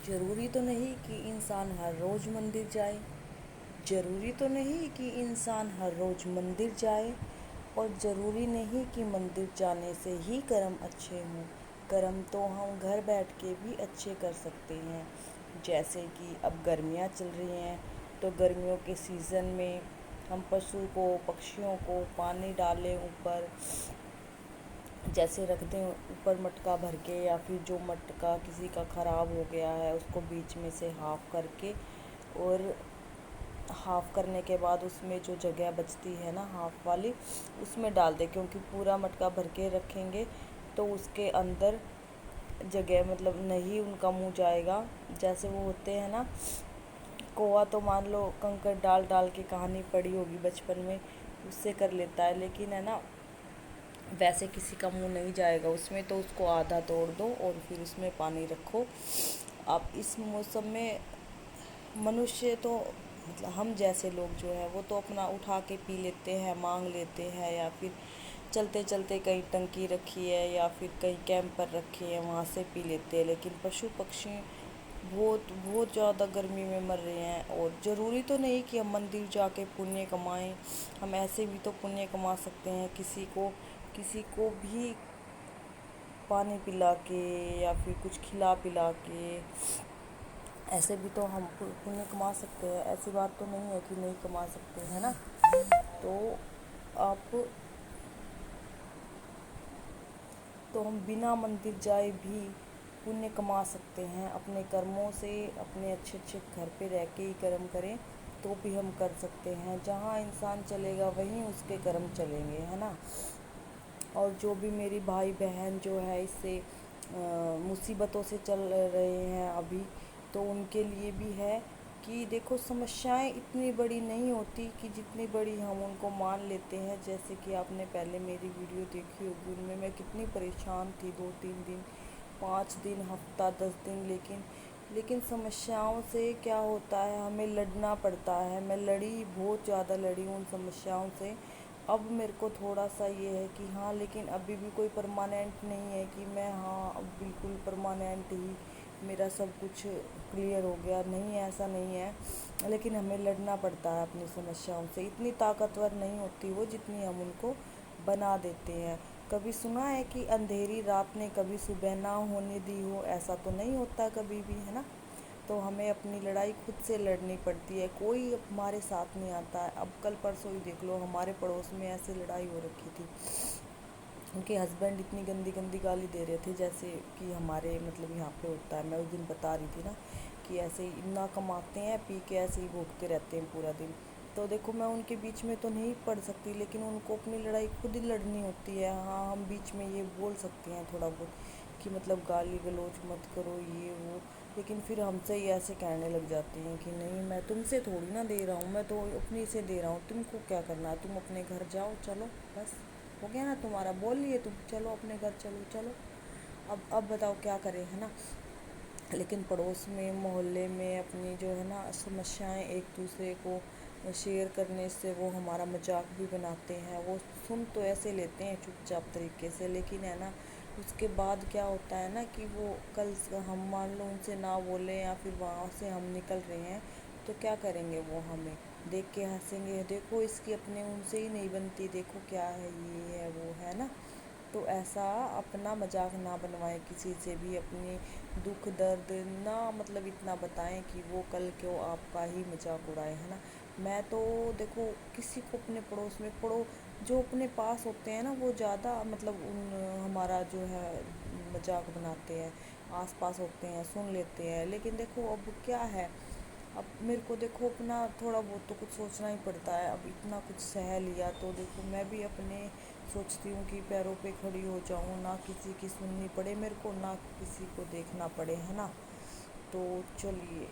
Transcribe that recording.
ضروری تو نہیں کہ انسان ہر روز مندر جائے، ضروری تو نہیں کہ انسان ہر روز مندر جائے، اور ضروری نہیں کہ مندر جانے سے ہی کرم اچھے ہوں۔ کرم تو ہم گھر بیٹھ کے بھی اچھے کر سکتے ہیں۔ جیسے کہ اب گرمیاں چل رہی ہیں تو گرمیوں کے سیزن میں ہم پشو کو، پکشیوں کو پانی ڈالیں اوپر، جیسے رکھ دیں اوپر مٹکا بھر کے، یا پھر جو مٹکا کسی کا خراب ہو گیا ہے اس کو بیچ میں سے ہاف کر کے، اور ہاف کرنے کے بعد اس میں جو جگہ بچتی ہے نا ہاف والی، اس میں ڈال دیں، کیونکہ پورا مٹکا بھر کے رکھیں گے تو اس کے اندر جگہ مطلب نہیں ان کا منہ جائے گا۔ جیسے وہ ہوتے ہیں نا کوہ، تو مان لو کنکر ڈال ڈال کے کہانی پڑھی ہوگی بچپن میں، اس سے کر لیتا ہے، لیکن ہے نا ویسے کسی کا منہ نہیں جائے گا اس میں، تو اس کو آدھا توڑ دو اور پھر اس میں پانی رکھو۔ اب اس موسم میں منوشیہ تو مطلب ہم جیسے لوگ جو ہے وہ تو اپنا اٹھا کے پی لیتے ہیں، مانگ لیتے ہیں، یا پھر چلتے چلتے کہیں ٹنکی رکھی ہے یا پھر کہیں کیمپ پر رکھی ہے وہاں سے پی لیتے ہیں، لیکن پشو پکشی بہت بہت زیادہ گرمی میں مر رہے ہیں۔ اور ضروری تو نہیں کہ ہم مندر جا کے پنیہ کمائیں، ہم ایسے بھی تو پنیہ کما سکتے ہیں، کسی کو بھی پانی پلا کے یا پھر کچھ کھلا پلا کے، ایسے بھی تو ہم پنیہ کما سکتے ہیں، ایسی بات تو نہیں ہے کہ نہیں کما سکتے ہیں نا۔ تو ہم بنا مندر جائے بھی پنیہ کما سکتے ہیں اپنے کرموں سے، اپنے اچھے اچھے گھر پہ رہ کے ہی کرم کریں تو بھی ہم کر سکتے ہیں۔ جہاں انسان چلے گا وہیں اس کے کرم چلیں گے، ہے نا۔ اور جو بھی میری بھائی بہن جو ہے اس سے مصیبتوں سے چل رہے ہیں ابھی، تو ان کے لیے بھی ہے کہ دیکھو سمسیائیں اتنی بڑی نہیں ہوتی کہ جتنی بڑی ہم ان کو مان لیتے ہیں۔ جیسے کہ آپ نے پہلے میری ویڈیو دیکھی ہوگی، ان میں کتنی پریشان تھی، 2-3 دن، 5 دن، ہفتہ، 10 دن، لیکن سمسیاؤں سے کیا ہوتا ہے، ہمیں لڑنا پڑتا ہے۔ میں لڑی، بہت زیادہ لڑی ان سمسیاؤں سے۔ اب میرے کو تھوڑا سا یہ ہے کہ ہاں لیکن ابھی بھی کوئی پرماننٹ نہیں ہے کہ میں اب بالکل پرماننٹ ہی میرا سب کچھ کلیئر ہو گیا، نہیں ایسا نہیں ہے، لیکن ہمیں لڑنا پڑتا ہے اپنی سمسیاؤں سے۔ اتنی طاقتور نہیں ہوتی وہ جتنی ہم ان کو بنا دیتے ہیں۔ کبھی سنا ہے کہ اندھیری رات نے کبھی صبح نہ ہونے دی ہو، ایسا تو نہیں ہوتا کبھی بھی، ہے نا۔ تو ہمیں اپنی لڑائی خود سے لڑنی پڑتی ہے، کوئی ہمارے ساتھ نہیں آتا ہے۔ اب کل پرسوں ہی دیکھ لو، ہمارے پڑوس میں ایسے لڑائی ہو رکھی تھی، ان کے ہسبینڈ اتنی گندی گندی گالی دے رہے تھے، جیسے کہ ہمارے مطلب یہاں پہ ہوتا ہے۔ میں اس دن بتا رہی تھی نا کہ ایسے ہی نہ کماتے ہیں، پی کے ایسے ہی بھوکتے رہتے ہیں پورا دن۔ تو دیکھو میں ان کے بیچ میں تو نہیں پڑ سکتی، لیکن ان کو اپنی لڑائی خود ہی لڑنی ہوتی ہے۔ ہاں ہم بیچ میں یہ بول سکتے ہیں تھوڑا بہت کہ مطلب گالی گلوچ مت کرو یہ وہ، لیکن پھر ہم سے ہی ایسے کہنے لگ جاتے ہیں کہ نہیں میں تم سے تھوڑی نہ دے رہا ہوں، میں تو اپنی سے دے رہا ہوں، تم کو کیا کرنا ہے، تم اپنے گھر جاؤ، چلو بس ہو گیا نا تمہارا، بول لیے تم، چلو اپنے گھر چلو چلو۔ اب بتاؤ کیا کریں، ہے نا۔ لیکن پڑوس میں، محلے میں اپنی جو ہے نا سمسیائیں ایک دوسرے کو شیئر کرنے سے وہ ہمارا مذاق بھی بناتے ہیں، وہ سن تو ایسے لیتے ہیں چپ چاپ طریقے سے، لیکن ہے نا اس کے بعد کیا ہوتا ہے نا کہ وہ کل ہم مان لو ان سے نہ بولیں یا پھر وہاں سے ہم نکل رہے ہیں تو کیا کریں گے، وہ ہمیں دیکھ کے ہنسیں گے، دیکھو اس کی اپنے ان سے ہی نہیں بنتی، دیکھو کیا ہے یہ ہے وہ ہے نا۔ تو ایسا اپنا مذاق نہ بنوائیں کسی سے بھی، اپنی دکھ درد نہ مطلب اتنا بتائیں کہ وہ کل کو آپ کا ہی مذاق اڑائے، ہے نا۔ میں تو دیکھو کسی کو اپنے پڑوس میں جو اپنے پاس ہوتے ہیں نا وہ زیادہ مطلب ہمارا جو ہے مذاق بناتے ہیں، آس پاس ہوتے ہیں سن لیتے ہیں، لیکن دیکھو اب کیا ہے، اب میرے کو دیکھو اپنا تھوڑا بہت تو کچھ سوچنا ہی پڑتا ہے۔ اب اتنا کچھ سہ لیا تو دیکھو میں بھی اپنے سوچتی ہوں کہ پیروں پہ کھڑی ہو جاؤں، نہ کسی کی سننی پڑے میرے کو، نہ کسی کو دیکھنا پڑے، ہے نا۔ تو چلیے۔